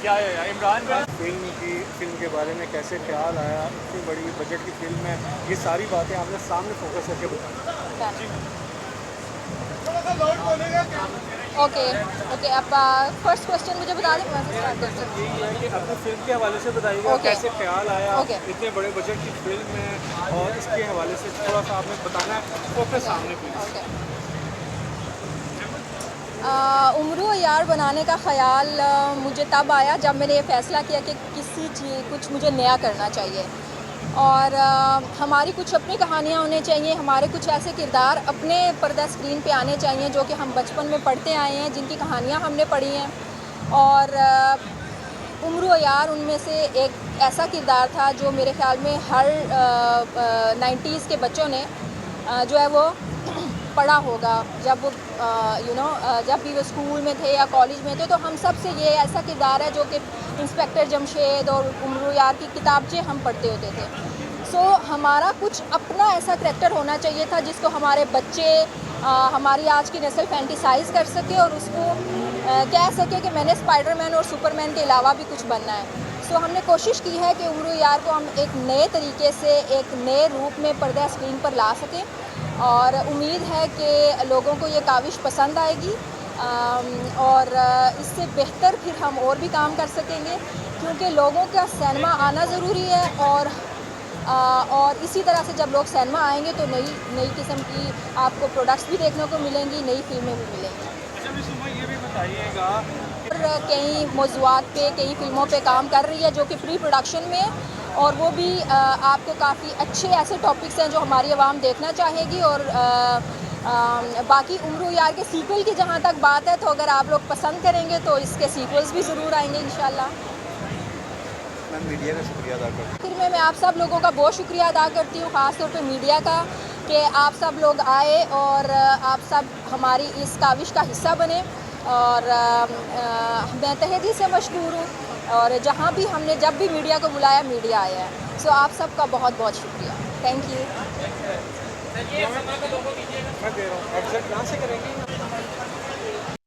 या इमरान भाई फिल्म के बारे में कैसे ख्याल आया, इतनी बड़ी बजट की फिल्म है, ये सारी बातें आपने सामने फोकस करके बताई। ओके ओके, आप फर्स्ट क्वेश्चन मुझे बता दें, मैं स्टार्ट करती हूँ। यही है कि अपनी फिल्म के हवाले से बताइएगा Okay. कैसे ख्याल आया, Okay. इतने बड़े बजट की फिल्म है और इसके हवाले से थोड़ा सा आपने बताना है फोकस सामने प्लीज। ओके, उम्र यार बनाने का ख़्याल मुझे तब आया जब मैंने ये फ़ैसला किया कि किसी चीज़ कुछ मुझे नया करना चाहिए और हमारी कुछ अपनी कहानियाँ होनी चाहिए, हमारे कुछ ऐसे किरदार अपने पर्दा स्क्रीन पे आने चाहिए जो कि हम बचपन में पढ़ते आए हैं, जिनकी कहानियाँ हमने पढ़ी हैं। और उम्र यार उनमें से एक ऐसा किरदार था जो मेरे ख़्याल में हर 90s के बच्चों ने जो है वो पढ़ा होगा जब वो जब भी वो स्कूल में थे या कॉलेज में थे, तो हम सब से ये ऐसा किरदार है जो कि इंस्पेक्टर जमशेद और उम्र यार की किताबचें हम पढ़ते होते थे। सो हमारा कुछ अपना ऐसा करैक्टर होना चाहिए था जिसको हमारे बच्चे हमारी आज की नस्ल फैंटिसाइज़ कर सके और उसको कह सके कि मैंने स्पाइडरमैन और सुपरमैन के अलावा भी कुछ बनना है। सो हमने कोशिश की है कि उम्र यार को हम एक नए तरीके से, एक नए रूप में पर्दा स्क्रीन पर ला सकें और उम्मीद है कि लोगों को ये काविश पसंद आएगी और इससे बेहतर फिर हम और भी काम कर सकेंगे, क्योंकि लोगों का सिनेमा आना ज़रूरी है और इसी तरह से जब लोग सिनेमा आएंगे तो नई नई किस्म की आपको प्रोडक्ट्स भी देखने को मिलेंगी, नई फिल्में भी मिलेंगी। अच्छा मिस उमा, ये भी बताइएगा और कई मौज़ूआत पे, कई फ़िल्मों पे काम कर रही है जो कि प्री प्रोडक्शन में है और वो भी आपको काफ़ी अच्छे ऐसे टॉपिक्स हैं जो हमारी आवाम देखना चाहेगी। और बाकी उम्र यार के सीक्वल की जहाँ तक बात है, तो अगर आप लोग पसंद करेंगे तो इसके सीक्वल्स भी ज़रूर आएंगे इंशाल्लाह। मैं मीडिया का शुक्रिया अदा करता फिर मैं आप सब लोगों का बहुत शुक्रिया अदा करती हूँ, ख़ास तौर पे मीडिया का, कि आप सब लोग आए और आप सब हमारी इस काविश का हिस्सा बने और मैं तहे दिल से मशकूर हूँ। और जहाँ भी हमने जब भी मीडिया को बुलाया, मीडिया आया है। सो आप सबका बहुत बहुत शुक्रिया, थैंक यू। मैं दे रहा हूँ एग्जैक्ट कहाँ से करेंगे।